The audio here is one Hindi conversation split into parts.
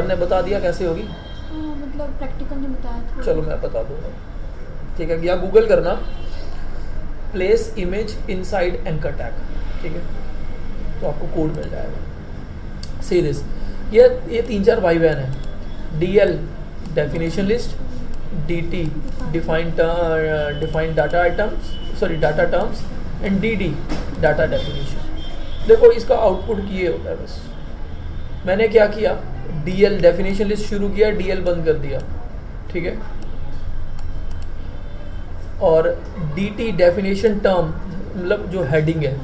ने बता दिया कैसे होगी? मतलब प्रैक्टिकल नहीं बताया था। चलो मैं बता दूंगा, ठीक है? या गूगल करना place image inside anchor tag, ठीक है? तो आपको कोड मिल जाएगा। सी दिस, ये 3-4 भाई बहन है। DL definition list, DT defined data items, sorry data terms, and DD data definition. देखो इसका आउटपुट ये होता है बस। मैंने क्या किया, DL डेफिनेशन लिस्ट शुरू किया, DL बंद कर दिया, ठीक है? और DT डेफिनेशन टर्म मतलब जो हेडिंग है,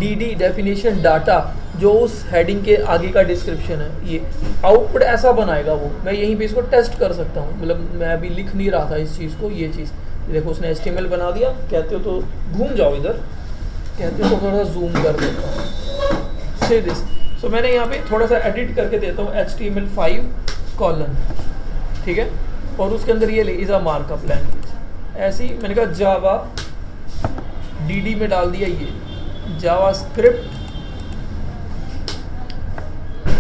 DD डेफिनेशन डाटा जो उस हेडिंग के आगे का डिस्क्रिप्शन है। ये आउटपुट ऐसा बनाएगा वो। मैं यहीं पे इसको टेस्ट कर सकता हूँ, मतलब मैं अभी लिख नहीं रहा था इस चीज़ को। ये चीज़ देखो उसने HTML बना दिया। कहते हो तो घूम जाओ इधर, कहते हो तो थोड़ा जूम कर देता हूँ। सी दिस, सो मैंने यहाँ पे थोड़ा सा एडिट करके देता हूँ HTML5 कॉलन, ठीक है? और उसके अंदर ये इज अ मार्कअप लैंग्वेज। ऐसे ही मैंने कहा जावा, DD में डाल दिया ये JavaScript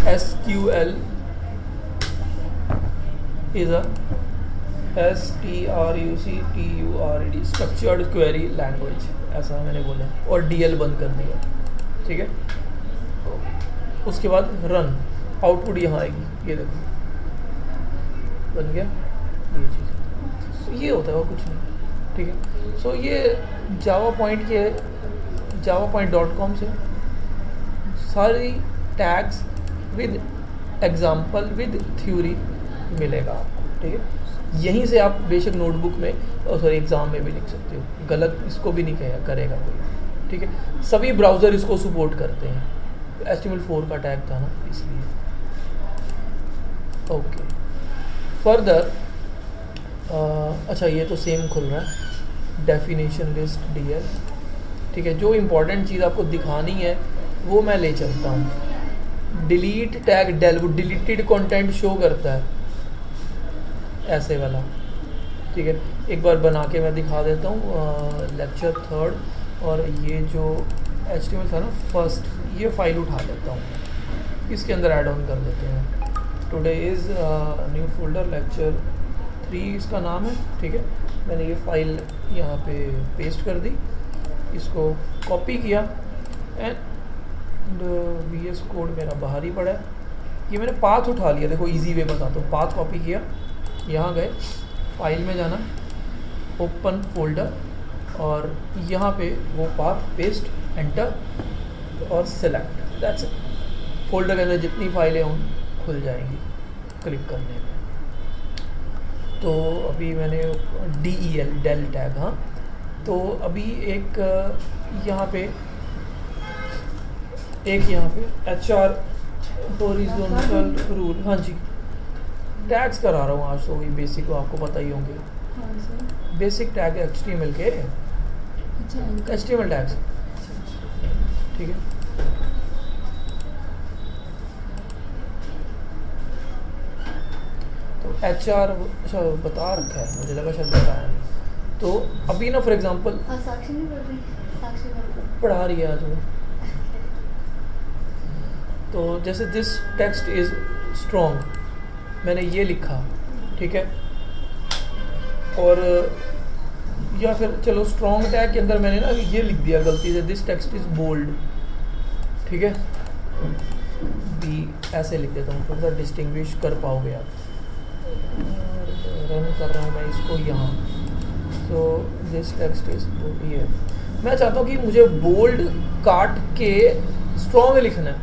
SQL is a STRUCTURED structured query language, ऐसा मैंने बोला। और DL बंद कर दिया, ठीक है? उसके बाद रन, आउटपुट यहाँ आएगी, ये देखो बन गया ये चीज़। ये होता है और कुछ नहीं, ठीक है? सो ये जावा पॉइंट के javapoint.com से सारी tags with example with theory मिलेगा आपको, ठीक है? यहीं से आप बेशक नोटबुक में और सॉरी एग्ज़ाम में भी लिख सकते हो, गलत इसको भी नहीं करेगा कोई, ठीक है? सभी ब्राउज़र इसको सपोर्ट करते हैं। HTML4 का टैग था ना, इसलिए। ओके, फर्दर अच्छा ये तो सेम खुल रहा है, डेफिनेशन लिस्ट DL, ठीक है? जो इम्पोर्टेंट चीज़ आपको दिखानी है वो मैं ले चलता हूँ। डिलीट टैग डेल, वो डिलीटेड कंटेंट शो करता है ऐसे वाला, ठीक है? एक बार बना के मैं दिखा देता हूँ। लेक्चर 3 और ये जो HTML था ना फर्स्ट, ये फाइल उठा लेता हूँ, इसके अंदर ऐड ऑन कर देते हैं। Today is new folder lecture 3 इसका नाम है, ठीक है? मैंने ये फाइल यहाँ पे पेस्ट कर दी, इसको कॉपी किया एंड VS कोड मेरा बाहर ही पड़ा है। ये मैंने पाथ उठा लिया, देखो इजी वे बताता हूँ। पाथ कॉपी किया, यहाँ गए, फाइल में जाना, ओपन फोल्डर, और यहाँ पे वो पाथ पेस्ट, एंटर और सेलेक्ट, दैट्स इट। फोल्डर के अंदर जितनी फाइलें हों खुल जाएंगी क्लिक करने में। तो अभी मैंने DEL डेल टैग, हाँ, तो अभी एक यहाँ पे HR हॉरिजॉन्टल रूल, हाँ जी, टैग्स करा रहा हूँ आज। तो वही बेसिक आपको पता ही होंगे, बेसिक टैग HTML के, HTML टैग्स, ठीक है? तो HR अच्छा बता रखा है, मुझे लगा शायद बताया नहीं। तो अभी ना फॉर एग्जांपल साक्षी नहीं पढ़ रही, साक्षी पढ़ा रही है आज वो। तो जैसे दिस टेक्स्ट इज स्ट्रॉन्ग, मैंने ये लिखा, ठीक है? और या फिर चलो स्ट्रॉन्ग टैग के अंदर मैंने ना ये लिख दिया गलती से, दिस टेक्स्ट इज बोल्ड, ठीक है? भी ऐसे लिख देता हूँ, थोड़ा सा डिस्टिंग्विश कर पाओगे आप। रन कर रहा हूँ मैं इसको यहाँ। So this text is bold, ये मैं चाहता हूँ कि मुझे बोल्ड काट के स्ट्रॉन्ग लिखना है,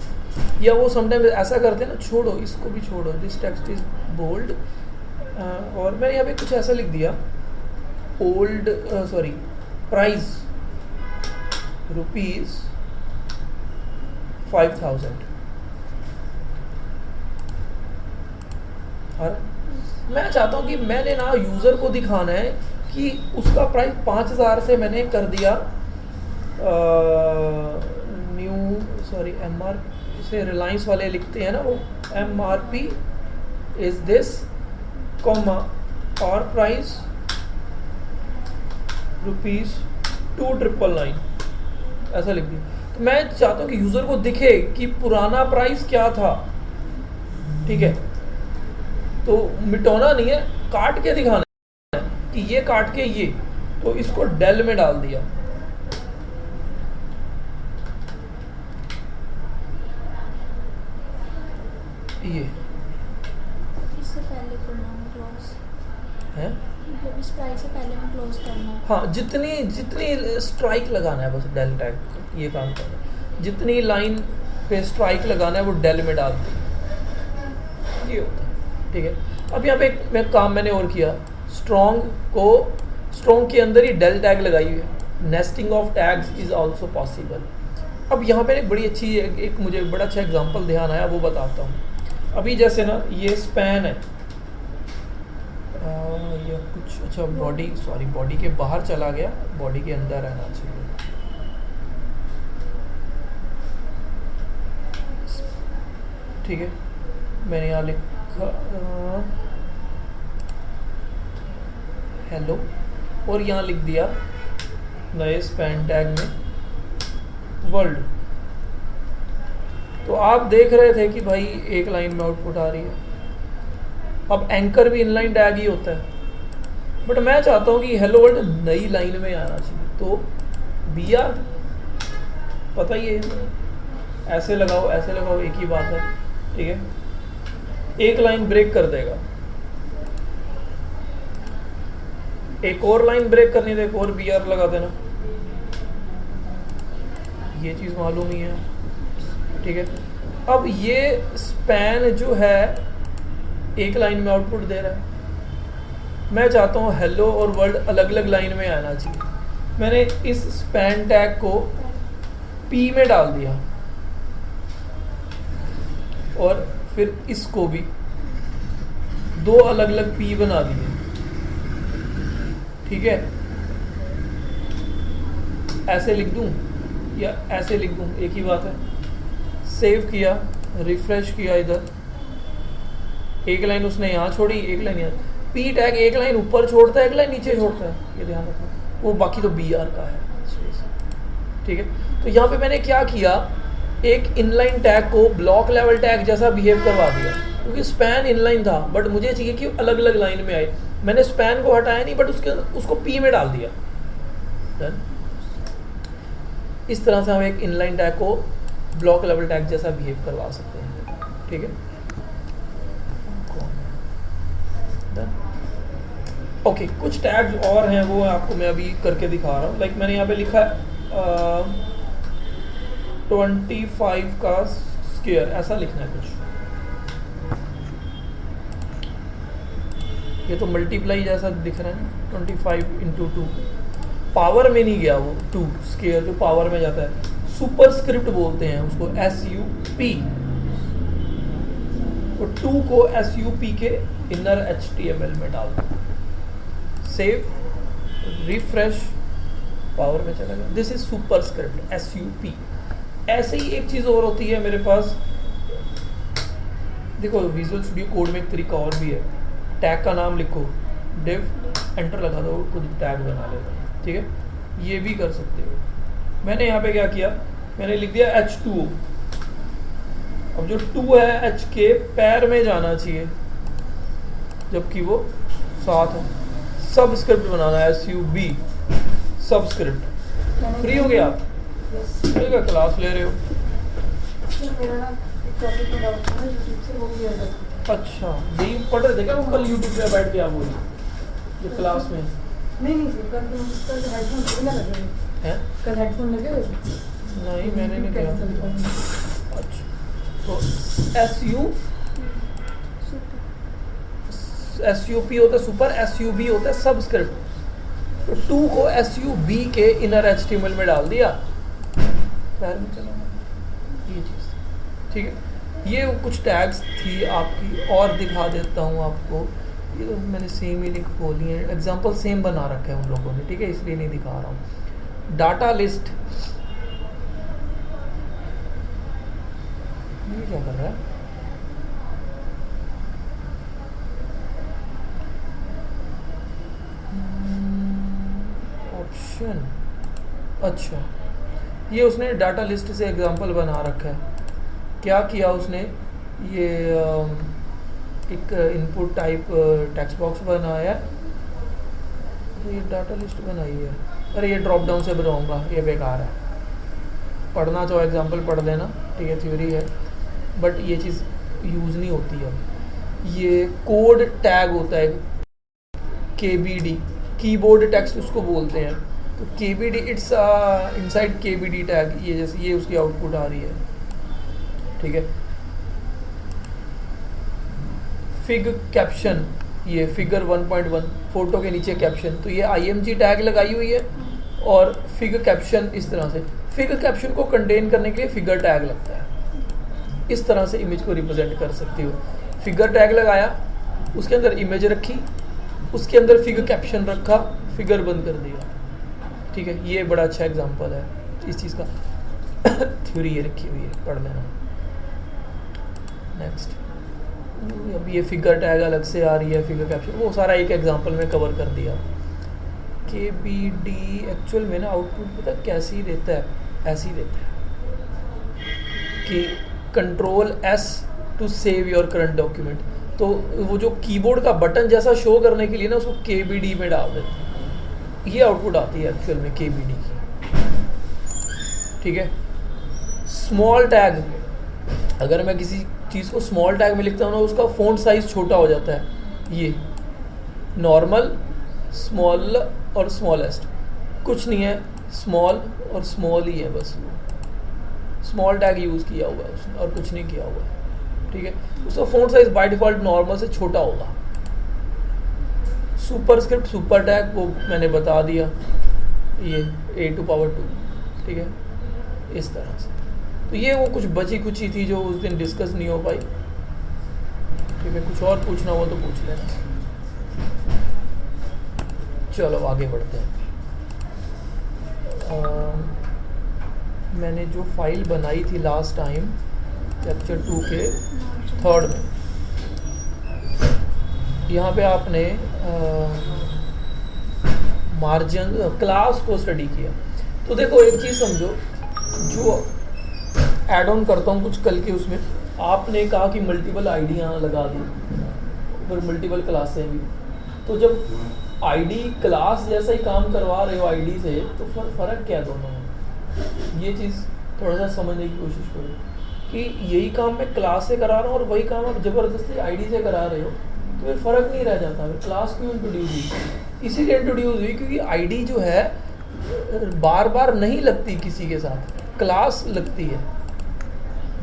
या वो समटाइम ऐसा करते हैं ना, छोड़ो इसको भी छोड़ो, दिस टेक्स्ट इज बोल्ड। और मैंने यहाँ पे कुछ ऐसा लिख दिया, ओल्ड सॉरी प्राइस ₹5000। और मैं चाहता हूँ कि मैंने ना यूज़र को दिखाना है कि उसका प्राइस 5000 से मैंने कर दिया न्यू सॉरी MR से रिलायंस वाले लिखते हैं ना वो, MRP इज दिस कॉमा और प्राइस ₹2999, ऐसा लिख दिया। तो मैं चाहता हूँ कि यूज़र को दिखे कि पुराना प्राइस क्या था, ठीक है, तो मिटाना नहीं है, काट के दिखाना है कि ये काट के ये, तो इसको डेल में डाल दिया। ये इससे पहले करना है क्लोज है, मतलब इस प्राइस से पहले में क्लोज करना है। हाँ, जितनी जितनी स्ट्राइक लगाना है बस डेल टैग ये काम करना है, जितनी लाइन पे स्ट्राइक लगाना है वो डेल में डाल दी, ये होता है। ठीक है, अब यहाँ पे एक काम मैंने और किया, स्ट्रॉन्ग के अंदर ही डेल टैग लगाई हुई है, nesting of tags is also possible. अब यहाँ पे एक बड़ी अच्छी एक मुझे बड़ा अच्छा एग्जांपल ध्यान आया, वो बताता हूँ। अभी जैसे ना ये स्पैन है, ये कुछ अच्छा बॉडी के बाहर चला गया, बॉडी के अंदर रहना चाहिए। ठीक है, मैंने यहाँ लिखा हेलो और यहाँ लिख दिया नए स्पैन टैग में वर्ल्ड। तो आप देख रहे थे कि भाई एक लाइन में आउटपुट आ रही है। अब एंकर भी इनलाइन टैग ही होता है, बट मैं चाहता हूँ कि हेलो वर्ल्ड नई लाइन में आना चाहिए, तो बी आर पता ही है, ऐसे लगाओ एक ही बात है। ठीक है, एक लाइन ब्रेक कर देगा, एक और लाइन ब्रेक करनी, तो एक और बी आर लगा देना, ये चीज़ मालूम ही है। ठीक है, अब ये स्पैन जो है एक लाइन में आउटपुट दे रहा है, मैं चाहता हूँ हेलो और वर्ल्ड अलग अलग लाइन में आना चाहिए। मैंने इस स्पैन टैग को पी में डाल दिया और फिर इसको भी दो अलग अलग पी बना दिए। ठीक है, ऐसे लिख दूं या ऐसे लिख दूं, एक ही बात है। सेव किया, रिफ्रेश किया, इधर एक लाइन उसने यहाँ छोड़ी, एक लाइन यहाँ। पी टैग एक लाइन ऊपर छोड़ता है, एक लाइन नीचे छोड़ता है, ये ध्यान रखना, वो बाकी तो बी आर का है स्पेस। ठीक है, तो यहाँ पे मैंने क्या किया, एक इनलाइन टैग को ब्लॉक लेवल टैग जैसा बिहेव करवा दिया, क्योंकि स्पैन इनलाइन था बट मुझे चाहिए कि अलग अलग लाइन में आए। मैंने स्पैन को हटाया नहीं, बट उसको पी में डाल दिया। Done? इस तरह से हम एक इनलाइन टैग को ब्लॉक लेवल टैग जैसा बिहेव करवा सकते हैं। ठीक है, ओके, कुछ टैग्स और हैं, वो आपको मैं अभी करके दिखा रहा हूँ। लाइक मैंने यहाँ पे लिखा है 25 का स्क्वायर, ऐसा लिखना है कुछ। ये तो मल्टीप्लाई जैसा दिख रहा है ना, 25 इंटू 2, पावर में नहीं गया वो 2 स्क्वायर जो पावर में जाता है, सुपर स्क्रिप्ट बोलते हैं उसको, SUP। तो 2 को SUP के इनर HTML में डाल दो, सेव, रिफ्रेश, पावर में चला गया। This is super script SUP। ऐसे ही एक चीज़ और होती है मेरे पास, देखो विजुअल स्टूडियो कोड में एक तरीका और भी है, टैग का नाम लिखो, डिव, एंटर लगा दो, खुद टैग बना लेगा। ठीक है, ये भी कर सकते हो। मैंने यहाँ पे क्या किया, मैंने लिख दिया H2O। अब जो 2 है H के पैर में जाना चाहिए, जबकि वो साथ है। सब स्क्रिप्ट बनाना है, SUB सब स्क्रिप्ट। फ्री हो गए आप? ठीक है, क्लास ले रहे हो? अच्छा, यही पढ़ रहे थे क्या कल यूट्यूब पे बैठ के आप? बोली ये क्लास में नहीं कल हेडफोन लगे हैं? कल हेडफोन लगे हुए नहीं, मैंने नहीं किया। अच्छा, तो SUP होता है सुपर, SUB होता है सब स्क्रिप्ट। तो 2 को SUB के इनर HTML में डाल दिया, पैर में चला ये चीज़। ठीक है, ये कुछ टैग्स थी आपकी, और दिखा देता हूँ आपको। ये तो मैंने सेम ही लिंक खोली है, एग्जांपल सेम बना रखे हैं उन लोगों ने। ठीक है, इसलिए नहीं दिखा रहा हूँ। डाटा लिस्ट, ये क्या कर रहा है? ऑप्शन, अच्छा, ये उसने डाटा लिस्ट से एग्जांपल बना रखा है। क्या किया उसने, ये एक इनपुट टाइप टेक्स्ट बॉक्स बनाया है, ये डाटा लिस्ट बनाई है, अरे ये ड्रॉप डाउन से बनाऊंगा, ये बेकार है, पढ़ना चाहो एग्जांपल पढ़ लेना, ठीक है, थ्योरी है, बट ये चीज़ यूज़ नहीं होती है। ये कोड टैग होता है KBD, कीबोर्ड टेक्स्ट उसको बोलते हैं, तो KBD it's inside KBD tag, ये जैसे ये उसकी आउटपुट आ रही है, ठीक है। फिग कैप्शन, ये फिगर 1.1 फोटो के नीचे कैप्शन, तो ये IMG टैग लगाई हुई है, और फिगर कैप्शन इस तरह से, फिगर कैप्शन को कंटेन करने के लिए फिगर टैग लगता है, इस तरह से इमेज को रिप्रेजेंट कर सकती हो। फिगर टैग लगाया, उसके अंदर इमेज रखी, उसके अंदर फिगर कैप्शन रखा, फिगर बंद कर दिया, ठीक है। ये बड़ा अच्छा एग्जांपल है इस चीज़ का। थ्योरी ये रखी हुई है, पढ़ लेना। नेक्स्ट, अब ये फिगर टैग अलग से आ रही है, फिगर कैप्शन, वो सारा एक एग्जांपल में कवर कर दिया। KBD एक्चुअल में ना आउटपुट पता कैसी देता है, ऐसी देता है कि Ctrl+S to save your current document, तो वो जो कीबोर्ड का बटन जैसा शो करने के लिए ना उसको KBD में डाल देते हैं, ये आउटपुट आती है एक्चुअल में KBD की, ठीक है। स्मॉल टैग, अगर मैं किसी चीज़ को स्मॉल टैग में लिखता हूँ ना, उसका फ़ॉन्ट साइज़ छोटा हो जाता है, ये नॉर्मल, स्मॉल और स्मॉलेस्ट, कुछ नहीं है, स्मॉल और स्मॉल ही है, बस स्मॉल टैग यूज़ किया हुआ है उसने और कुछ नहीं किया हुआ, ठीक है। उसका font size by default normal से छोटा होगा। सुपरस्क्रिप्ट, सुपर टैग, वो मैंने बता दिया, ये A⁴2, ठीक है, इस तरह से। तो ये वो कुछ बची कुची थी जो उस दिन डिस्कस नहीं हो पाई, ठीक है। कुछ और पूछना हो तो पूछ लेना। चलो आगे बढ़ते हैं। मैंने जो फाइल बनाई थी लास्ट टाइम चैप्टर 2 के 3rd में, यहाँ पे आपने मार्जिन क्लास को स्टडी किया। तो देखो एक चीज़ समझो, जो ऐड ऑन करता हूँ कुछ कल के, उसमें आपने कहा कि मल्टीपल आईडी यहाँ लगा दी, फिर मल्टीपल क्लासें भी, तो जब आईडी क्लास जैसा ही काम करवा रहे हो आईडी से, तो फ़र्क क्या है दोनों में? ये चीज़ थोड़ा सा समझने की कोशिश करो कि यही काम मैं क्लास से करा रहा हूँ और वही काम आप ज़बरदस्ती आईडी से करा रहे हो, तो फिर फ़र्क नहीं रह जाता। फिर क्लास क्यों इंट्रोड्यूस हुई? इसीलिए इंट्रोड्यूस हुई क्योंकि आईडी जो है बार बार नहीं लगती किसी के साथ, क्लास लगती है।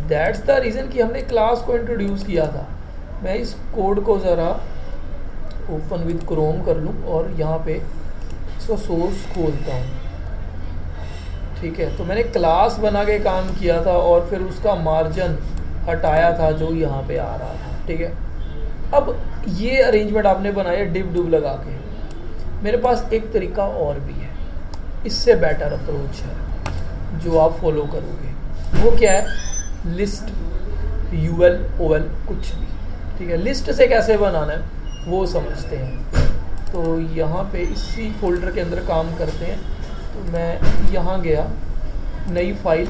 दैट्स द रीज़न कि हमने क्लास को इंट्रोड्यूस किया था। मैं इस कोड को ज़रा ओपन विद क्रोम कर लूँ और यहाँ पे इसका सोर्स खोलता हूँ, ठीक है। तो मैंने क्लास बना के काम किया था और फिर उसका मार्जिन हटाया था जो यहाँ पे आ रहा था, ठीक है। अब ये अरेंजमेंट आपने बनाया डिव डुव लगा के। मेरे पास एक तरीका और भी है, इससे बेटर अप्रोच है जो आप फॉलो करोगे। वो क्या है? लिस्ट, UL OL कुछ भी, ठीक है। लिस्ट से कैसे बनाना है वो समझते हैं। तो यहाँ पे इसी फोल्डर के अंदर काम करते हैं। तो मैं यहाँ गया, नई फाइल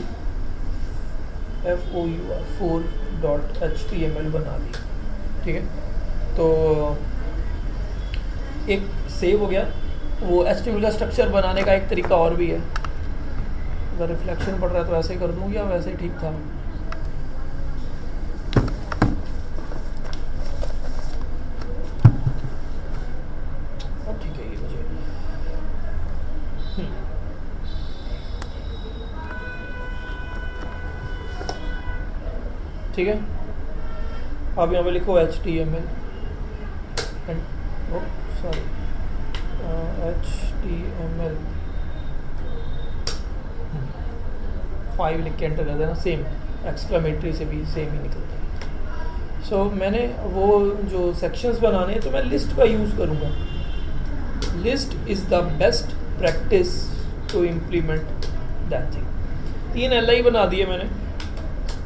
four.html बना ली, ठीक है। तो एक सेव हो गया। वो HTML का स्ट्रक्चर बनाने का एक तरीका और भी है। अगर रिफ्लेक्शन पड़ रहा है तो ऐसे कर दूँ या वैसे ठीक था? ठीक है, ये मुझे ठीक है। अब यहाँ पे लिखो HTML HTML 5 लिख के एंटर कर देना। सेम एक्सक्लेमेटरी से भी सेम ही निकलता है। सो मैंने वो जो सेक्शंस बनाने हैं तो मैं लिस्ट का यूज़ करूँगा। List is the best practice to implement that thing. 3 LI बना दिए मैंने।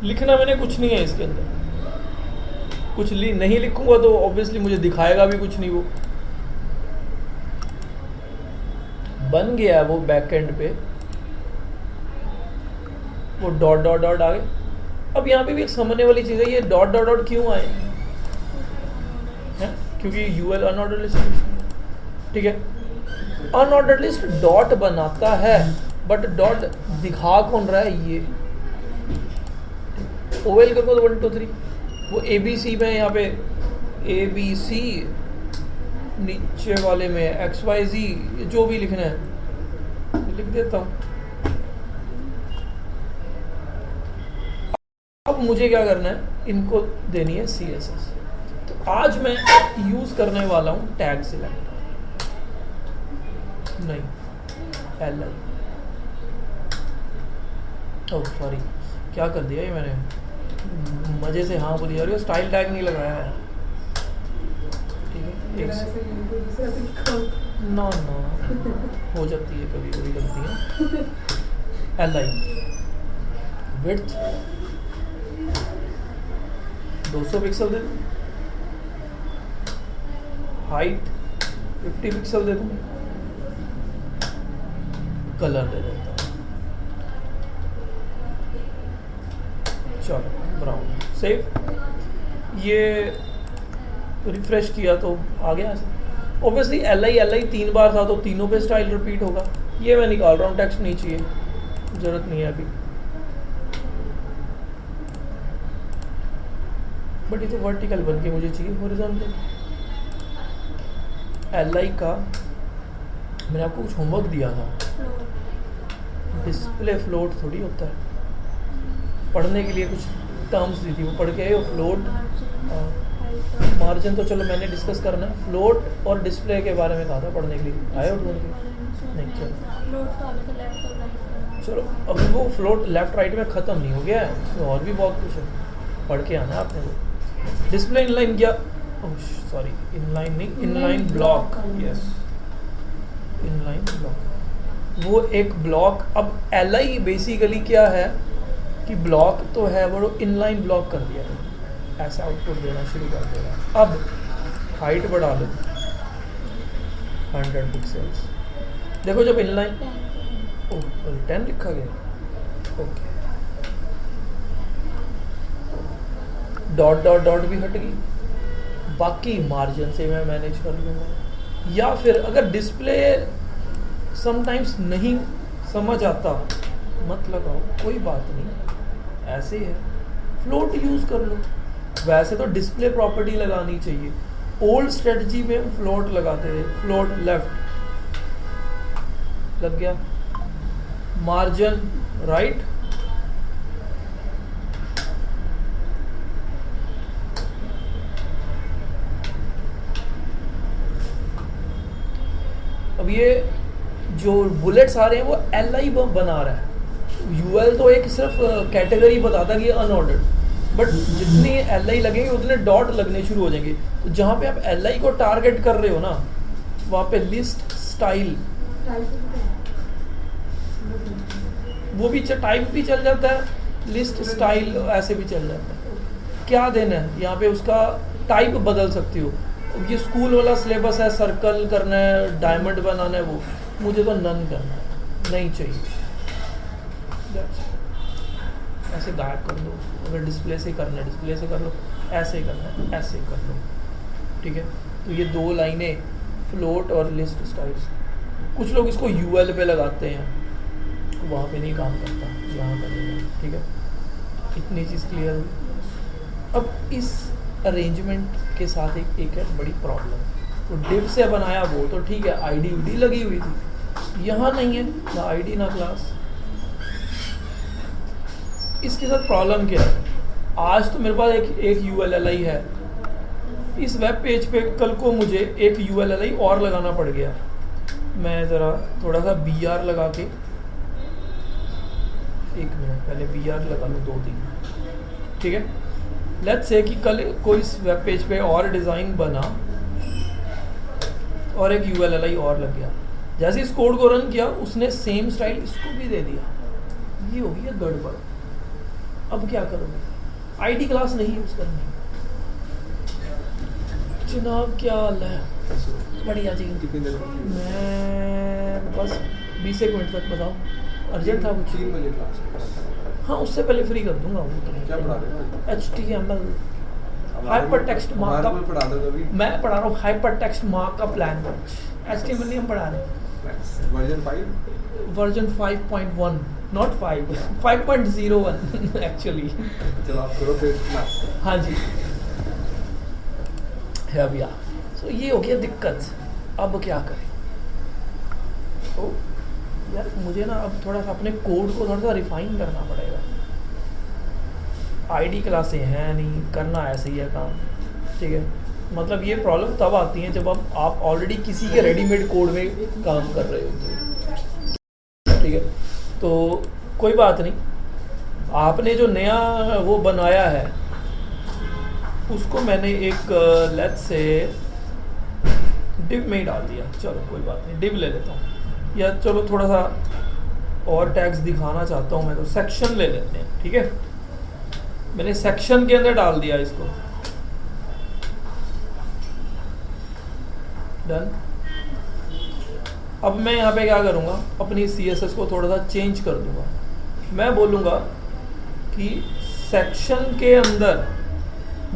लिखना मैंने कुछ नहीं है इसके अंदर, कुछ नहीं लिखूंगा तो ऑब्वियसली मुझे दिखाएगा भी कुछ नहीं। वो बन गया है वो बैक एंड पे, वो डॉट डॉट डॉट आ गए। अब यहाँ पे भी एक समझने वाली चीज़ है, ये डॉट डॉट डॉट क्यों आए? है, क्योंकि यूएल अनऑर्डर्ड लिस्ट है, ठीक है। अनऑर्डर्ड लिस्ट डॉट बनाता है, बट डॉट दिखा कौन रहा है, ये ओवेल करो तो 1 2 3, वो ए बी सी में यहाँ पे ए बी सी, नीचे वाले में एक्स वाई जी, जो भी लिखना है लिख देता हूँ। अब मुझे क्या करना है, इनको देनी है सी एस एस। तो आज मैं यूज़ करने वाला हूँ टैग सिलेक्ट, नहीं एल आई, ओह सॉरी क्या कर दिया ये मैंने, मज़े से हाँ बोली जा रही हो, स्टाइल टैग नहीं लगाया है, ठीक है। मेरा ऐसे ही है, कोई दूसरा तरीका होता ना हो जाती है कभी कभी गलतियाँ। एल आई विड्थ 200 पिक्सल दे दूँ, हाइट 50 पिक्सल दे दूँ, कलर दे देता हूँ, चलो ब्राउन, सेव। ये रिफ्रेश किया तो आ गया ऐसे। ऑब्वियसली एल आई 3 बार था तो तीनों पे स्टाइल रिपीट होगा। ये मैं निकाल रहा हूँ, टेक्स्ट नहीं चाहिए, ज़रूरत नहीं है अभी, बट ये तो वर्टिकल बन के मुझे चाहिए हॉरिजॉन्टल। एल आई का मैंने आपको कुछ होमवर्क दिया था, डिस्प्ले फ्लोट थोड़ी होता है, पढ़ने के लिए कुछ टर्म्स दी थी, वो पढ़ के आए हो। फ्लोट, मार्जिन तो चलो मैंने डिस्कस करना है, फ्लोट और डिस्प्ले के बारे में कहा था पढ़ने के लिए, आए हो ढूंढ के? नहीं चलो अभी वो फ्लोट लेफ्ट राइट में ख़त्म नहीं हो गया है, उसमें और भी बहुत कुछ है, पढ़ के आना आपने वो। डिस्प्ले इनलाइन क्या, सॉरी इनलाइन नहीं, inline block, yes inline block, वो एक ब्लॉक। अब एल आई बेसिकली क्या है कि ब्लॉक तो है, वो इनलाइन ब्लॉक कर दिया है, ऐसा आउटपुट देना शुरू कर देगा। अब हाइट बढ़ा लो 100 पिक्सल्स, देखो जब इनलाइन, ओह सॉरी 10 लिखा गया, ओके। डॉट डॉट डॉट भी हट गई, बाकी मार्जिन से मैं मैनेज कर लूँगा। या फिर अगर डिस्प्ले समटाइम्स नहीं समझ आता, मत लगाओ, कोई बात नहीं, ऐसे ही है, फ्लोट यूज़ कर लो। वैसे तो डिस्प्ले प्रॉपर्टी लगानी चाहिए, ओल्ड स्ट्रेटजी में हम फ्लोट लगाते थे, फ्लोट लेफ्ट लग गया, मार्जिन राइट, अब ये जो बुलेट्स आ रहे हैं वो एल आई बना रहा है, यूएल तो एक सिर्फ कैटेगरी बताता कि अनऑर्डर्ड, बट जितने एल आई लगेंगे उतने डॉट लगने शुरू हो जाएंगे। तो जहाँ पे आप एल आई को टारगेट कर रहे हो ना, वहाँ पे लिस्ट स्टाइल, वो भी टाइप भी चल जाता है, लिस्ट स्टाइल ऐसे भी चल जाता है। क्या देना है यहाँ पे, उसका टाइप बदल सकती हो। ये स्कूल वाला सिलेबस है, सर्कल करना है, डायमंड बनाना है, वो मुझे तो नन करना है, नहीं चाहिए, ऐसे गायब कर दो उसको। अगर डिस्प्ले से करना है डिस्प्ले से कर लो, ऐसे करना है ऐसे कर लो, ठीक है। तो ये 2 लाइनें फ्लोट और लिस्ट स्टाइल्स, कुछ लोग इसको यूएल पे लगाते हैं, वहाँ पे नहीं काम करता, यहाँ करेंगे, ठीक है। इतनी चीज़ क्लियर हुई। अब इस अरेंजमेंट के साथ एक है बड़ी प्रॉब्लम, तो डिव से बनाया वो तो ठीक है, आईडी वीडी लगी हुई थी, यहाँ नहीं है ना आईडी ना क्लास। इसके साथ प्रॉब्लम क्या है, आज तो मेरे पास एक ULLI है, इस वेब पेज पे कल को मुझे एक ULLI और लगाना पड़ गया। मैं ज़रा थोड़ा सा BR लगा के, 1 मिनट पहले BR लगा लूँ 2-3, ठीक है। लेट्स से कि कल कोई इस वेब पेज पे और डिज़ाइन बना और एक ULLI और लग गया, जैसे इस कोड को रन किया उसने सेम स्टाइल इसको भी दे दिया, ये हो गया गड़बड़। अब क्या करोगे, आईडी क्लास नहीं यूज़ करनी। जनाब क्या हाल है, बढ़िया जी, मैं बस 20 मिनट तक, बताओ अर्जेंट था कुछ? 3 बजे क्लास है। हाँ उससे पहले फ्री कर दूंगा, वो तो क्या पढ़ा रहे हो? HTML हाइपर टेक्स्ट हमारे को मार्कअप पढ़ा दो कभी। मैं पढ़ा रहा हूँ hyper text markup language, HTML नहीं हम पढ़ा रहे। वर्जन 5। Version 5.1 not 5 5.01 actually. चलो आप करो फिर ना। हाँ जी है भैया। सो ये हो गया दिक्कत, अब क्या करें। तो यार मुझे ना अब थोड़ा सा अपने कोड को थोड़ा सा रिफाइन करना पड़ेगा। आईडी क्लासें हैं नहीं, करना ऐसे ही है काम, ठीक है। मतलब ये प्रॉब्लम तब आती है जब आप ऑलरेडी किसी के रेडीमेड कोड में काम कर रहे होते हो, ठीक है। तो कोई बात नहीं, आपने जो नया वो बनाया है उसको मैंने एक लेट्स से डिव में ही डाल दिया। चलो कोई बात नहीं, डिव ले लेता हूँ, या चलो थोड़ा सा और टैग्स दिखाना चाहता हूँ मैं, तो सेक्शन ले लेते हैं, ठीक है। मैंने सेक्शन के अंदर डाल दिया इसको, डन। अब मैं यहाँ पे क्या करूँगा, अपनी CSS को थोड़ा सा चेंज कर दूँगा। मैं बोलूँगा कि सेक्शन के अंदर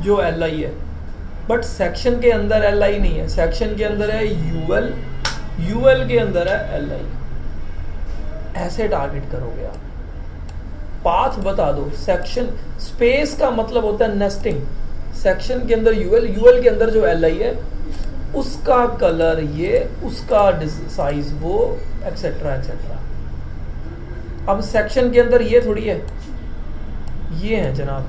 जो li है, बट सेक्शन के अंदर li नहीं है, सेक्शन के अंदर है ul के अंदर है li। ऐसे टारगेट करोगे आप, पाथ बता दो। सेक्शन स्पेस का मतलब होता है नेस्टिंग। सेक्शन के अंदर ul के अंदर जो li है उसका कलर ये, उसका साइज वो, एक्सेट्रा एक्सेट्रा। अब सेक्शन के अंदर ये थोड़ी है, ये है जनाब।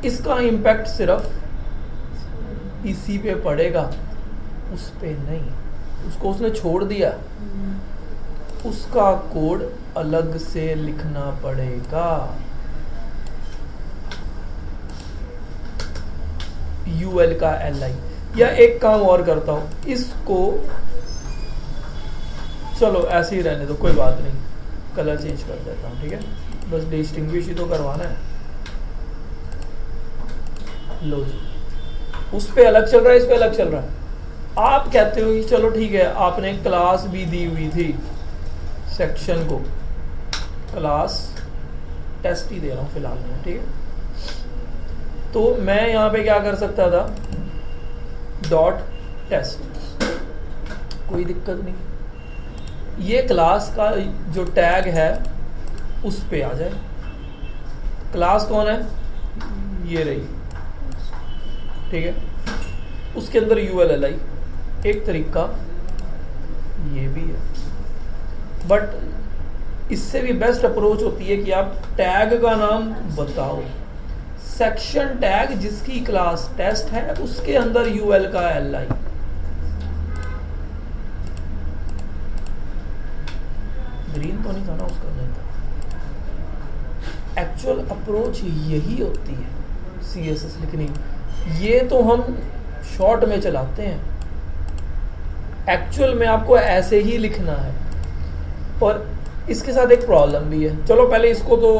इसका इम्पैक्ट सिर्फ इसी पे पड़ेगा, उस पे नहीं। उसको उसने छोड़ दिया, उसका कोड अलग से लिखना पड़ेगा। ul का li। या एक काम और करता हूँ, इसको चलो ऐसे ही रहने दो, कोई बात नहीं, कलर चेंज कर देता हूँ, ठीक है। बस डिस्टिंग्विश ही तो करवाना है। लो जी, उस पे अलग चल रहा है, इस पे अलग चल रहा है। आप कहते हो कि चलो ठीक है, आपने क्लास भी दी हुई थी सेक्शन को, क्लास टेस्ट ही दे रहा हूँ फिलहाल में, ठीक है। तो मैं यहाँ पे क्या कर सकता था, डॉट टेस्ट, कोई दिक्कत नहीं। ये क्लास का जो टैग है उस पे आ जाए। क्लास कौन है, ये रही, ठीक है। उसके अंदर ULLI एक तरीका ये भी है, बट इससे भी बेस्ट अप्रोच होती है कि आप टैग का नाम बताओ। सेक्शन टैग जिसकी क्लास टेस्ट है उसके अंदर UL का LI। ग्रीन तो नहीं था ना, उसका नहीं था। एक्चुअल अप्रोच यही होती है CSS लिखनी। ये तो हम शॉर्ट में चलाते हैं, एक्चुअल में आपको ऐसे ही लिखना है। और इसके साथ एक प्रॉब्लम भी है, चलो पहले इसको तो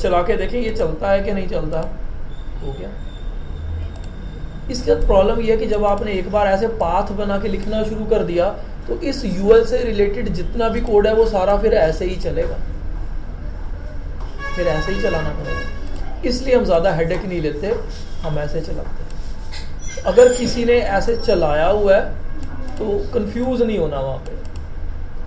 चला के देखें ये चलता है कि नहीं चलता। हो गया। इसके साथ प्रॉब्लम ये है कि जब आपने एक बार ऐसे पाथ बना के लिखना शुरू कर दिया तो इस UL से रिलेटेड जितना भी कोड है वो सारा फिर ऐसे ही चलेगा, फिर ऐसे ही चलाना पड़ेगा। इसलिए हम ज़्यादा हेडेक नहीं लेते, हम ऐसे चलाते हैं। अगर किसी ने ऐसे चलाया हुआ है तो कंफ्यूज नहीं होना वहाँ पे,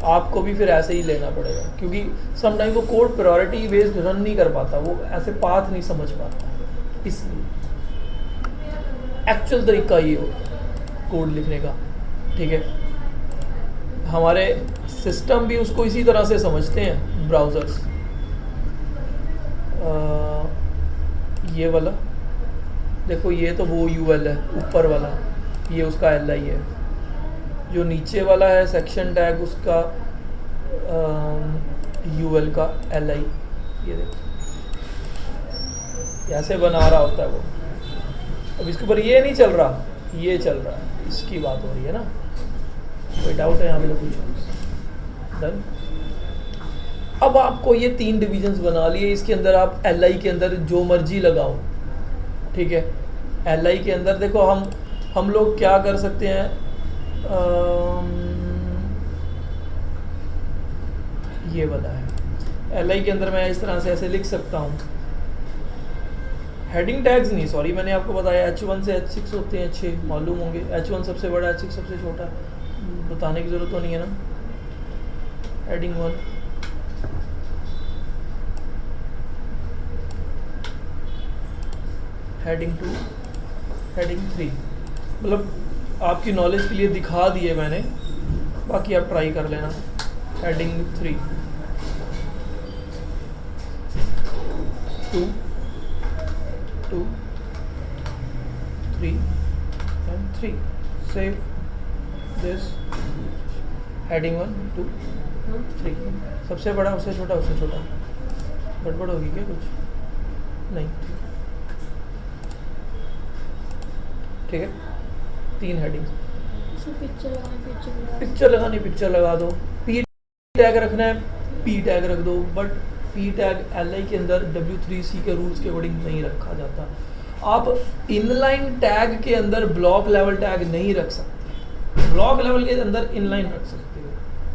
आपको भी फिर ऐसे ही लेना पड़ेगा, क्योंकि समटाइम वो कोड प्रायोरिटी बेस्ड रन नहीं कर पाता, वो ऐसे पाथ नहीं समझ पाता। इसलिए एक्चुअल तरीका ये होता है कोड लिखने का, ठीक है। हमारे सिस्टम भी उसको इसी तरह से समझते हैं, ब्राउज़र्स। ये वाला देखो, ये तो वो UL है ऊपर वाला, ये उसका LI है। जो नीचे वाला है सेक्शन टैग, उसका UL का LI। ये देखो ऐसे बना रहा होता है वो। अब इसके ऊपर ये नहीं चल रहा, ये चल रहा है, इसकी बात हो रही है ना। कोई डाउट है यहाँ पे तो कुछ? डन। अब आपको ये 3 डिविजन्स बना लिए, इसके अंदर आप LI के अंदर जो मर्जी लगाओ, ठीक है। LI के अंदर देखो हम लोग क्या कर सकते हैं, ये वाला है LI के अंदर मैं इस तरह से ऐसे लिख सकता हूँ, हेडिंग टैग्स नहीं, सॉरी, मैंने आपको बताया H1 से H6 होते हैं, 6 मालूम होंगे। H1 सबसे बड़ा, H6 सबसे छोटा, बताने की ज़रूरत तो नहीं है ना। हेडिंग 1, हेडिंग 2, हेडिंग 3, मतलब आपकी नॉलेज के लिए दिखा दिए मैंने, बाकी आप ट्राई कर लेना। Heading 3, 2, 2, 3 and 3, save this, heading 1, 2, 3, सबसे बड़ा उससे छोटा, उससे छोटा, गड़बड़ होगी क्या कुछ? नहीं, ठीक है। 3 हेडिंग्स, इसमें पिक्चर लगानी पिक्चर लगा दो, पी टैग रखना है पी टैग रख दो, बट पी टैग LI के अंदर W3C के रूल्स के अकॉर्डिंग नहीं रखा जाता। आप इनलाइन टैग के अंदर ब्लॉक लेवल टैग नहीं रख सकते, ब्लॉक लेवल के अंदर इनलाइन रख सकते हो,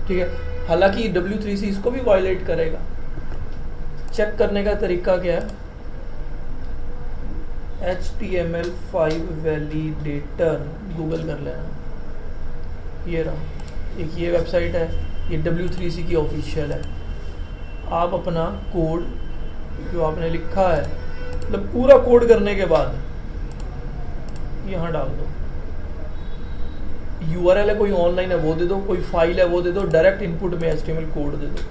ठीक है। हालांकि W3C इसको भी वायलेट करेगा। चेक करने का तरीका क्या है? HTML5 वैलिडेटर गूगल कर लेना, ये रहा, एक ये वेबसाइट है, ये W3C की ऑफिशियल है। आप अपना कोड जो आपने लिखा है, मतलब पूरा कोड करने के बाद यहाँ डाल दो। URL है कोई ऑनलाइन है वो दे दो, कोई फाइल है वो दे दो, डायरेक्ट इनपुट में HTML कोड दे दो।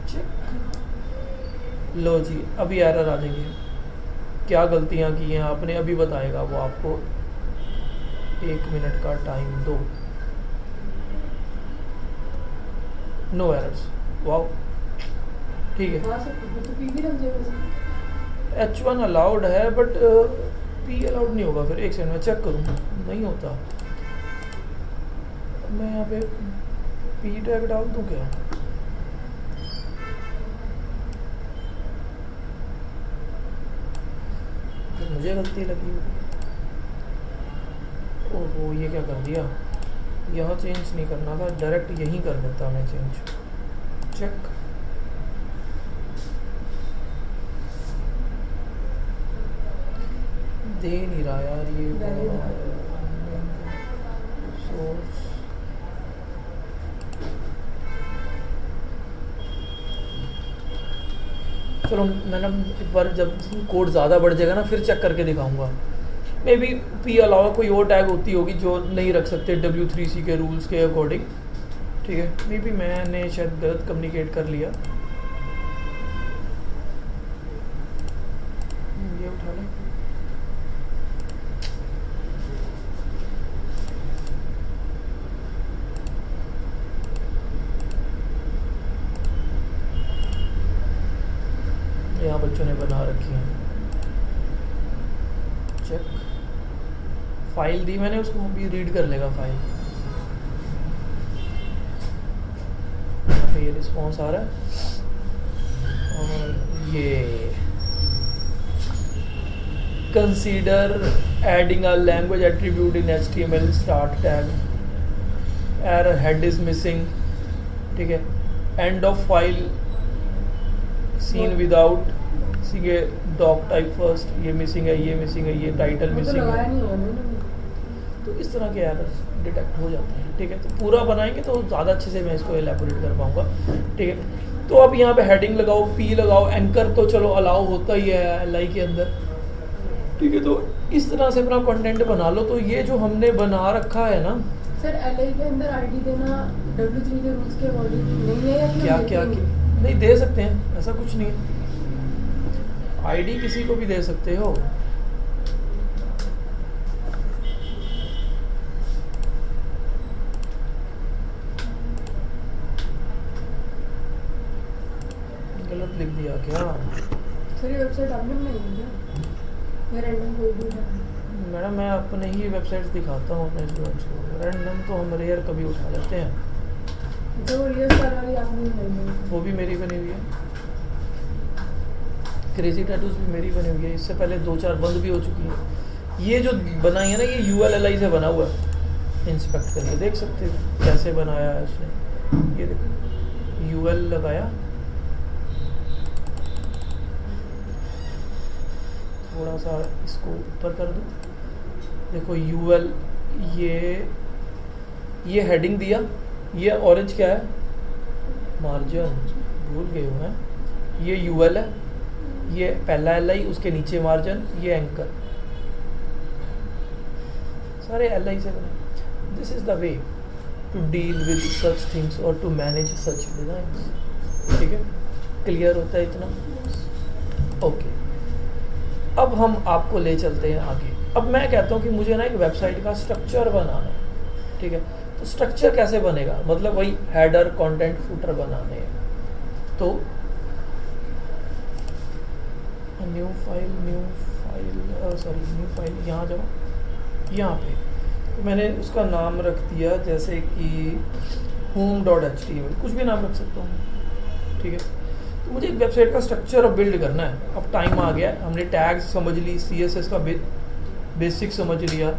चेक, लो जी, अभी एरर आ जाएंगे। क्या गलतियाँ की हैं आपने, अभी बताएगा वो आपको, 1 मिनट का टाइम दो। नो एरर्स, वाओ, ठीक है। H1 अलाउड है बट P अलाउड नहीं होगा। फिर एक सेकंड में चेक करूँ, नहीं होता। मैं यहाँ पे P टैग डाल दूँ क्या? तो मुझे गलती लगी। ओहो, ये क्या कर दिया? यहाँ चेंज नहीं करना था, डायरेक्ट यहीं कर देता मैं चेंज। चेक, दे नहीं रहा यार ये सोर्स। चलो मैं ना एक बार जब कोड ज़्यादा बढ़ जाएगा ना फिर चेक करके दिखाऊंगा। मे बी P अलावा कोई और टैग होती होगी जो नहीं रख सकते W3C के रूल्स के अकॉर्डिंग, ठीक है। मे बी मैंने शायद गलत कम्युनिकेट कर लिया। ये उठा लें, यहाँ बच्चों ने बना रखी है। चेक, फाइल दी मैंने, उसको भी रीड कर लेगा फाइल। यहाँ पे ये रिस्पॉन्स आ रहा है, और ये consider adding a language attribute in HTML start tag, error head is missing, ठीक है। End of file seen without seeing doctype first, ये मिसिंग है, ये मिसिंग है, ये टाइटल मिसिंग है। तो इस तरह के एरर्स डिटेक्ट हो जाते हैं, ठीक है। तो पूरा बनाएंगे तो ज़्यादा अच्छे से मैं इसको एलैबोरेट कर पाऊँगा, ठीक है। तो अब यहाँ पे हेडिंग लगाओ, P लगाओ, एंकर तो चलो अलाउ होता ही है LI के अंदर, ठीक है। तो इस तरह से अपना कंटेंट बना लो। तो ये जो हमने बना रखा है ना सर, LI के अंदर ID देना W3 के रूल्स के अकॉर्डिंग नहीं है या क्या नहीं दे सकते हैं, ऐसा कुछ नहीं है। ID किसी को भी दे सकते हो। गलत लिख दिया क्या? सर ये वेबसाइट आपने बनाई है क्या, या रैंडम कोई भी है? मैडम मैं अपने ही वेबसाइट्स दिखाता हूँ अपने स्टूडेंट्स को, रैंडम तो हम रेयर कभी उठा लेते हैं। जो रियल स्टार वाली आपने बनाई है वो भी मेरी बनी हुई है। क्रेजी टैटूज भी मेरी बनी हुई है, इससे पहले 2-4 बंद भी हो चुकी है। ये जो बनाई है ना, ये ULLI से बना हुआ है। इंस्पेक्ट करके देख सकते हो कैसे बनाया है उसने। ये देखो, UL लगाया, थोड़ा सा इसको ऊपर कर दूँ। देखो यूएल, ये हेडिंग दिया, ये ऑरेंज क्या है, मार्जिन, भूल गए हो हैं, ये यूएल है, ये पहला एल उसके नीचे मार्जिन, ये एंकर, सारे एल से बने। This is the way to deal with such things और टू मैनेज सच डिज़ाइंस। ठीक है, क्लियर होता है इतना? ओके, अब हम आपको ले चलते हैं आगे। अब मैं कहता हूँ कि मुझे ना एक वेबसाइट का स्ट्रक्चर बनाना है। ठीक है, तो स्ट्रक्चर कैसे बनेगा, मतलब वही हेडर, कंटेंट, फुटर बनाने हैं। तो न्यू फाइल यहाँ जाओ, यहाँ पे तो मैंने उसका नाम रख दिया जैसे कि home.html, कुछ भी नाम रख सकता हूँ। ठीक है, तो मुझे एक वेबसाइट का स्ट्रक्चर बिल्ड करना है। अब टाइम आ गया है, हमने टैग्स समझ ली, CSS का बेसिक समझ लिया।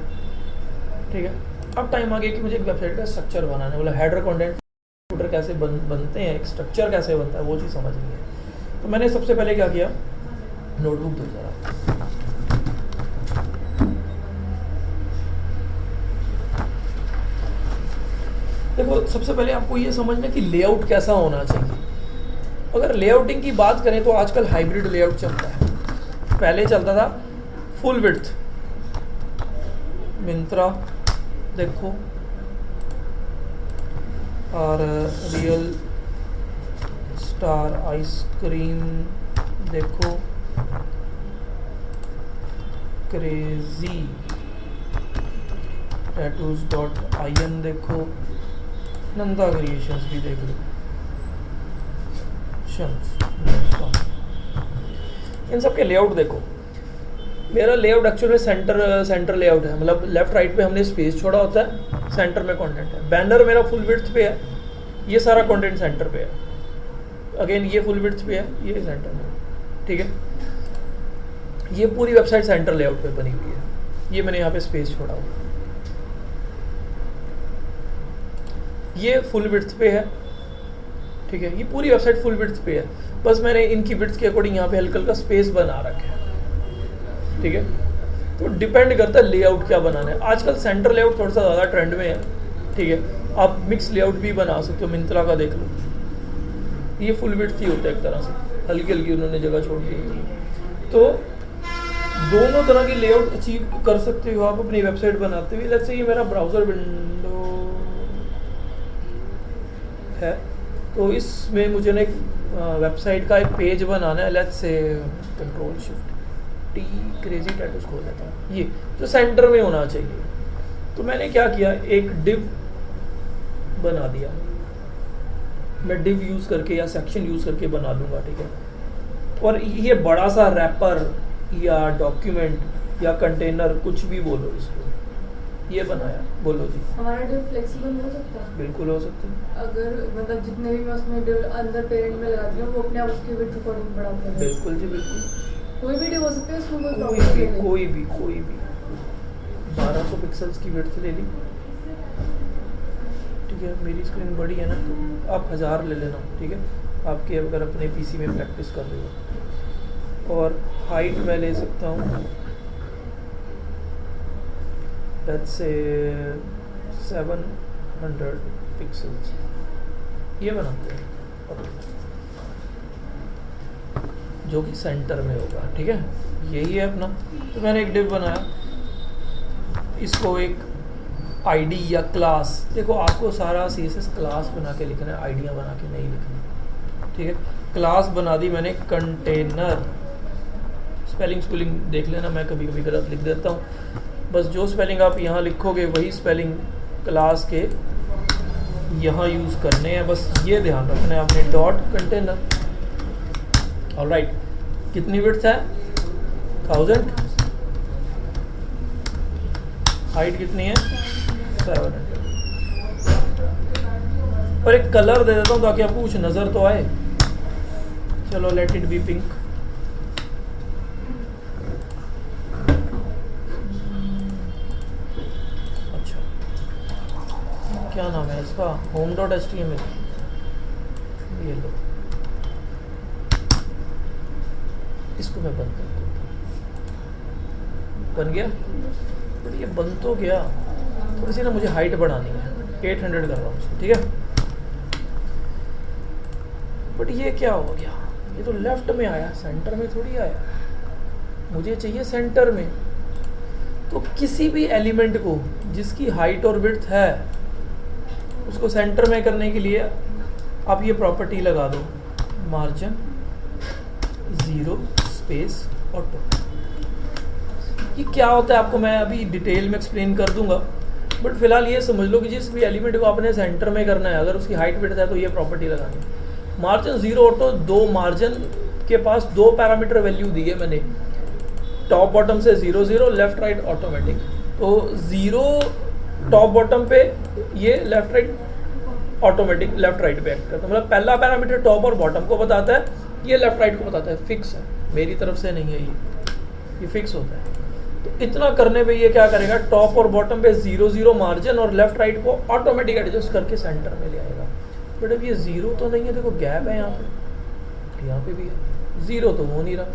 ठीक है, अब टाइम आ गया कि मुझे एक वेबसाइट का स्ट्रक्चर बनाना है, मतलब हेडर, कंटेंट, फुटर कैसे बनते हैं, एक स्ट्रक्चर कैसे बनता है, वो चीज़ समझनी है। तो मैंने सबसे पहले क्या किया, नोटबुक दो जरा। देखो सबसे पहले आपको ये समझना कि लेआउट कैसा होना चाहिए। अगर लेआउटिंग की बात करें तो आजकल हाइब्रिड लेआउट चलता है। पहले चलता था फुल विड्थ, मिंत्रा देखो, और रियल स्टार आइसक्रीम देखो, क्रेजी tattoos.in देखो, नंदा क्रिएशंस भी देख लो, इन सब के लेआउट देखो। मेरा लेआउट एक्चुअल में सेंटर लेआउट है, मतलब लेफ्ट राइट पे हमने स्पेस छोड़ा होता है, सेंटर में कंटेंट है। बैनर मेरा फुल विड्थ पे है, ये सारा कंटेंट सेंटर पे है। अगेन ये फुल विड्थ पे है, ये सेंटर में। ठीक है, ये पूरी वेबसाइट सेंटर लेआउट पे बनी हुई है। ये मैंने यहाँ पे स्पेस छोड़ा हुआ, ये फुल विड्थ पे है। ठीक है, ये पूरी वेबसाइट फुल विड्थ पे है, बस मैंने इनकी विड्थ के अकॉर्डिंग यहाँ पे हल्का हल्का स्पेस बना रखा है। ठीक है, तो डिपेंड करता है लेआउट क्या बनाना है। आजकल सेंटर लेआउट थोड़ा सा ज़्यादा ट्रेंड में है। ठीक है, आप मिक्स लेआउट भी बना सकते हो, मिंत्रा का देख लो, ये फुल विड्थ ही होता है एक तरह से, हल्की हल्की उन्होंने जगह छोड़ दी होती है। तो दोनों तरह की लेआउट अचीव कर सकते हो आप अपनी वेबसाइट बनाते हुए। जैसे ये मेरा ब्राउज़र विंडो है, तो इसमें मुझे ना एक वेबसाइट का एक पेज बनाना है। Let's say Ctrl+Shift+T crazy tattoos खोल देता हूँ, ये जो सेंटर में होना चाहिए। तो मैंने क्या किया, एक डिव बना दिया, मैं डिव यूज़ करके या सेक्शन यूज़ करके बना लूँगा। ठीक है, और ये बड़ा सा रैपर या डॉक्यूमेंट या कंटेनर, कुछ भी बोलो इसको, ये बनाया। बोलो जी। हमारा डिव फ्लेक्सिबल हो सकता है? बिल्कुल हो सकता है। अगर मतलब जितने भी मैं उसमें डिव अंदर पेरेंट में लगाती हूँ, वो अपने आप उसके विड्थ अकॉर्डिंग बढ़ाते हैं? बिल्कुल जी, बिल्कुल। कोई भी डिव हो सकता है, उसमें कोई प्रॉब्लम नहीं है? कोई भी 1200 पिक्सल्स की विड्थ ले ली। ठीक है, मेरी स्क्रीन बड़ी है ना, तो आप 1000 ले लेना। ठीक है, आपके अगर अपने पीसी में प्रैक्टिस कर रहे हो। और हाइट मैं ले सकता हूँ, लेट्स से 700 पिक्सल्स, ये बनाते हैं जो कि सेंटर में होगा। ठीक है, यही है अपना। तो मैंने एक डिव बनाया, इसको एक आईडी या क्लास, देखो आपको सारा CSS क्लास बना के लिखना है, आइडिया बना के नहीं लिखना। ठीक है, क्लास बना दी मैंने, कंटेनर, स्पेलिंग स्पेलिंग देख लेना, मैं कभी कभी गलत लिख देता हूँ। बस जो स्पेलिंग आप यहाँ लिखोगे वही स्पेलिंग क्लास के यहाँ यूज़ करने हैं, बस ये ध्यान रखना है आपने। Dot container, alright. कितनी विड्थ है? 1000। हाइट कितनी है? 700। और एक कलर दे देता हूँ ताकि आपको कुछ नज़र तो आए। चलो लेट इट बी पिंक। अच्छा, क्या नाम है इसका? home.html। ये लो, इसको मैं बंद कर दूँ। बन गया, बट ये बन तो गया, थोड़ी सी ना मुझे हाइट बढ़ानी है, 800 कर रहा हूँ उसको, ठीक है। बट ये क्या हो गया, ये तो लेफ्ट में आया, सेंटर में थोड़ी आया, मुझे चाहिए सेंटर में। तो किसी भी एलिमेंट को जिसकी हाइट और विड्थ है उसको सेंटर में करने के लिए आप ये प्रॉपर्टी लगा दो, मार्जिन 0 स्पेस ऑटो। ये क्या होता है आपको मैं अभी डिटेल में एक्सप्लेन कर दूंगा, बट फिलहाल ये समझ लो कि जिस भी एलिमेंट को आपने सेंटर में करना है, अगर उसकी हाइट विड्थ है तो ये प्रॉपर्टी लगानी है। मार्जिन 0 ऑटो, दो मार्जिन के पास दो पैरामीटर वैल्यू दी है मैंने, टॉप बॉटम से 0 0, लेफ्ट राइट ऑटोमेटिक। तो 0 टॉप बॉटम पे, ये left right automatic left right पे एक्ट करता है। मतलब पहला पैरामीटर टॉप और बॉटम को बताता है, ये लेफ्ट राइट को बताता है, फिक्स है, मेरी तरफ से नहीं है, ये फिक्स होता है। तो इतना करने पे ये क्या करेगा, टॉप और बॉटम पे 0 0 मार्जिन और लेफ्ट राइट को ऑटोमेटिक एडजस्ट करके सेंटर में ले आएगा। बट अब ये 0 तो नहीं है, देखो गैप है यहाँ पे भी है, 0 तो हो नहीं रहा।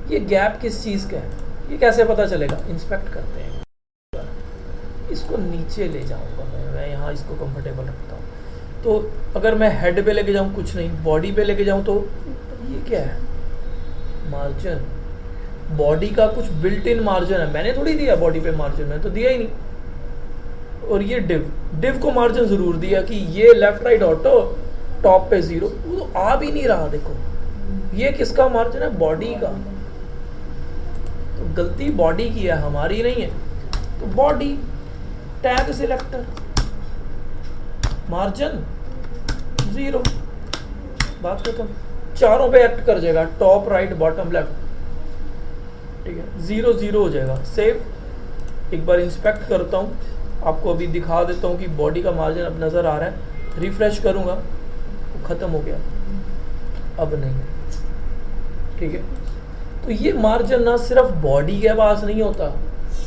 ये गैप किस चीज़ का है, ये कैसे पता चलेगा, इंस्पेक्ट करते हैं। इसको नीचे ले जाऊंगा मैं यहाँ इसको कंफर्टेबल रखता हूँ। तो अगर मैं हेड पे लेके जाऊँ कुछ नहीं, बॉडी पे लेके जाऊँ तो ये क्या है, मार्जिन। बॉडी का कुछ बिल्ट इन मार्जिन है, मैंने थोड़ी दिया बॉडी पे मार्जिन, मैंने तो दिया ही नहीं। और ये डिव को मार्जिन जरूर दिया कि ये लेफ्ट राइट ऑटो, टॉप पे 0, वो तो आ भी नहीं रहा। देखो ये किसका मार्जिन है, बॉडी का। तो गलती बॉडी की है, हमारी नहीं है। तो बॉडी टैग सिलेक्टर, मार्जिन 0, बात खत्म। चारों पे एक्ट कर जाएगा, टॉप राइट बॉटम लेफ्ट, ठीक है। 0 0 हो जाएगा, सेव। एक बार इंस्पेक्ट करता हूँ, आपको अभी दिखा देता हूँ कि बॉडी का मार्जिन अब नज़र आ रहा है। रिफ्रेश करूँगा तो ख़त्म हो गया, अब नहीं, ठीक है। तो ये मार्जिन ना सिर्फ बॉडी के पास नहीं होता,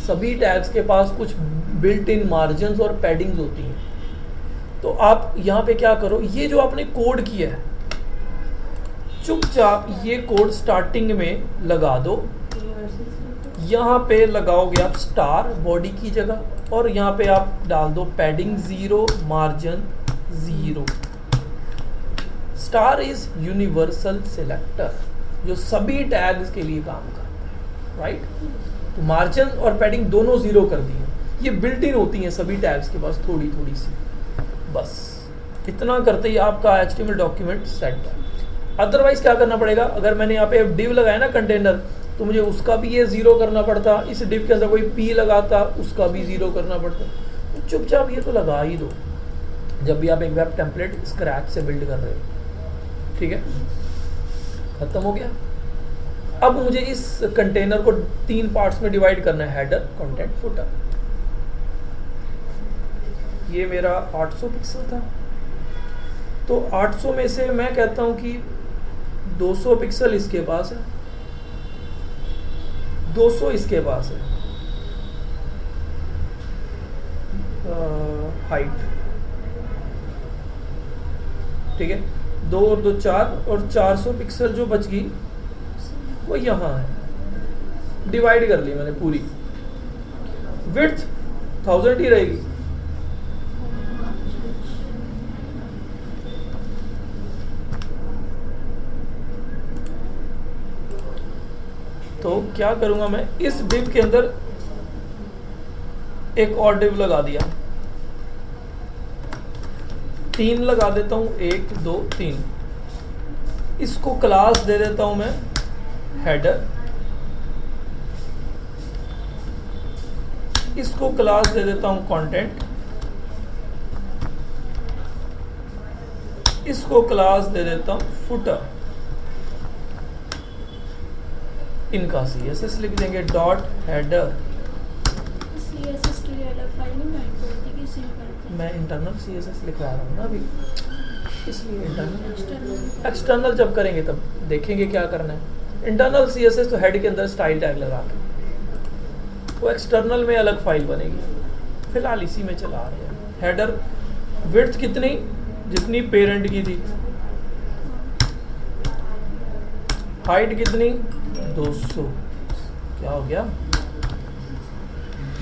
सभी टैग्स के पास कुछ बिल्ट इन मार्जिन्स और पैडिंग्स होती हैं। तो आप यहाँ पे क्या करो, ये जो आपने कोड किया है, चुपचाप ये कोड स्टार्टिंग में लगा दो। यहाँ पे लगाओगे आप स्टार बॉडी की जगह, और यहाँ पे आप डाल दो padding 0 margin 0। Star is universal selector जो सभी टैग्स के लिए काम करता है, राइट। तो मार्जिन और पैडिंग दोनों 0 कर दिए, ये बिल्ट इन होती हैं सभी टैग्स के पास, थोड़ी थोड़ी सी। बस इतना करते ही आपका HTML डॉक्यूमेंट सेट है। अदरवाइज क्या करना पड़ेगा, अगर मैंने यहाँ पे डिव लगाया ना कंटेनर, तो मुझे उसका भी ये 0 करना पड़ता, इस डिव के अंदर कोई P लगाता, उसका भी 0 करना पड़ता। तो चुपचाप ये तो लगा ही दो जब भी आप एक वेब टेम्पलेट स्क्रैच से बिल्ड कर रहे हो, ठीक है। खत्म हो गया। अब मुझे इस कंटेनर को 3 पार्ट्स में डिवाइड करना है, हेडर, कंटेंट, फुटर। ये मेरा 800 पिक्सल था, तो 800 में से मैं कहता हूं कि 200 पिक्सल इसके पास है, 200 इसके पास है हाइट, ठीक है। 2 और 2 4, और 400 पिक्सल जो बच गई वो यहाँ है, डिवाइड कर ली मैंने पूरी। विड्थ 1000 ही रहेगी, तो क्या करूंगा मैं, इस डिव के अंदर एक और डिव लगा दिया, 3 लगा देता हूं, 1 2 3। इसको क्लास दे देता हूं मैं हेडर, इसको क्लास दे देता हूं कंटेंट, इसको क्लास दे देता हूं फुटर। इनका CSS लिख देंगे, डॉट हेडर। CSS के लिए अलग फाइल नहीं बनाई पड़ती कि सेव करते हैं? मैं इंटरनल CSS लिखवा रहा हूँ ना अभी, इसलिए इंटरनल। एक्सटर्नल एक्सटर्नल जब करेंगे तब देखेंगे क्या करना है। इंटरनल CSS तो हेड के अंदर स्टाइल टैग लगा के, वो एक्सटर्नल में अलग फाइल बनेगी। फिलहाल इसी में चला रहे हैं। हेडर विड्थ कितनी, जितनी पेरेंट की थी, हाइट कितनी 200, क्या हो गया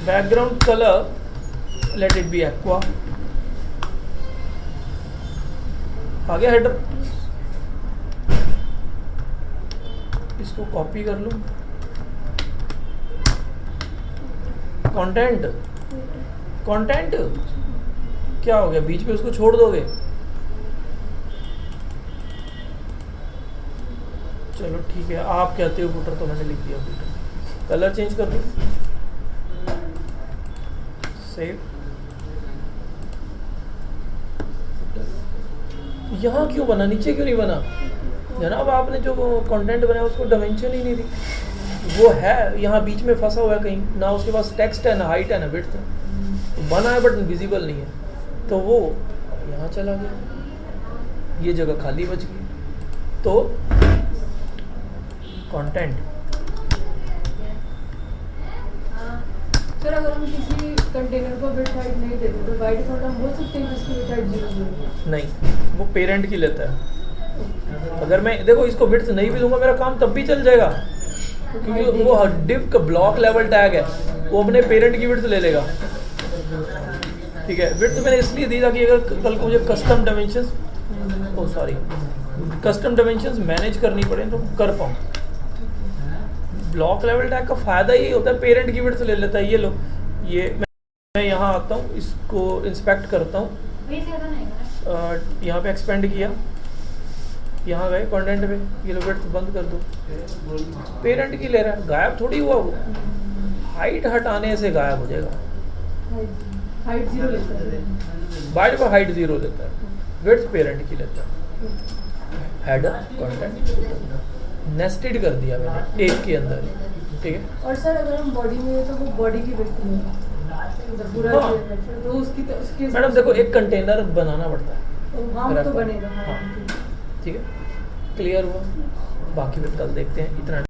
background colour let it be aqua. आ गया हेडर, इसको कॉपी कर लूं। कंटेंट, कंटेंट क्या हो गया, बीच में उसको छोड़ दोगे? चलो ठीक है, आप कहते हो फुटर तो मैंने लिख दिया फुटर। कलर चेंज कर दो, सेव। यहाँ क्यों बना, नीचे क्यों नहीं बना? जनाब आपने जो कंटेंट बनाया उसको डायमेंशन ही नहीं दी। वो है यहाँ बीच में फंसा हुआ है कहीं, ना उसके पास टेक्स्ट है, ना हाइट है, ना विड्थ है। तो बना है बट विजिबल नहीं है, तो वो यहाँ चला गया, ये जगह खाली बच गई। तो कंटेंट, सर अगर हम किसी कंटेनर को विड्थ हाइट नहीं देते तो बाय डिफॉल्ट हम बोल सकते हैं इसकी विड्थ हाइट 0 नहीं, वो पेरेंट की लेता है। अगर मैं देखो इसको विड्थ नहीं भी दूंगा मेरा काम तब भी चल जाएगा, क्योंकि वो डिव का ब्लॉक लेवल टैग है, वो अपने पेरेंट की विड्थ ले लेगा। ठीक है, विड्थ मैंने इसलिए दी ताकि अगर कल को मुझे custom dimensions custom dimensions manage करनी पड़े तो कर पाऊँ। ब्लॉक लेवल टैग का फ़ायदा यही होता है, पेरेंट की विड्थ ले लेता है। ये लो, ये मैं यहाँ आता हूँ, इसको इंस्पेक्ट करता हूँ, यहाँ पे एक्सपेंड किया, यहाँ गए कंटेंट पे, ये लो विड्थ बंद कर दो, पेरेंट की ले रहा है, गायब थोड़ी हुआ वो। हाइट हटाने से गायब हो जाएगा। हाइट 0 लेता है, बाइट पर हाइट 0 लेता है, विड्थ पेरेंट की लेता है। हेडर कंटेंट नेस्टेड कर दिया मैंने एक के अंदर, ठीक है। और सर अगर हम बॉडी में तो वो बॉडी की विड्थ नहीं पूरा हाँ। तो उसकी मैडम देखो एक कंटेनर बनाना पड़ता है, हाँ तो बनेगा। हाँ। ठीक है, क्लियर हुआ, बाकी फिर कल देखते हैं। इतना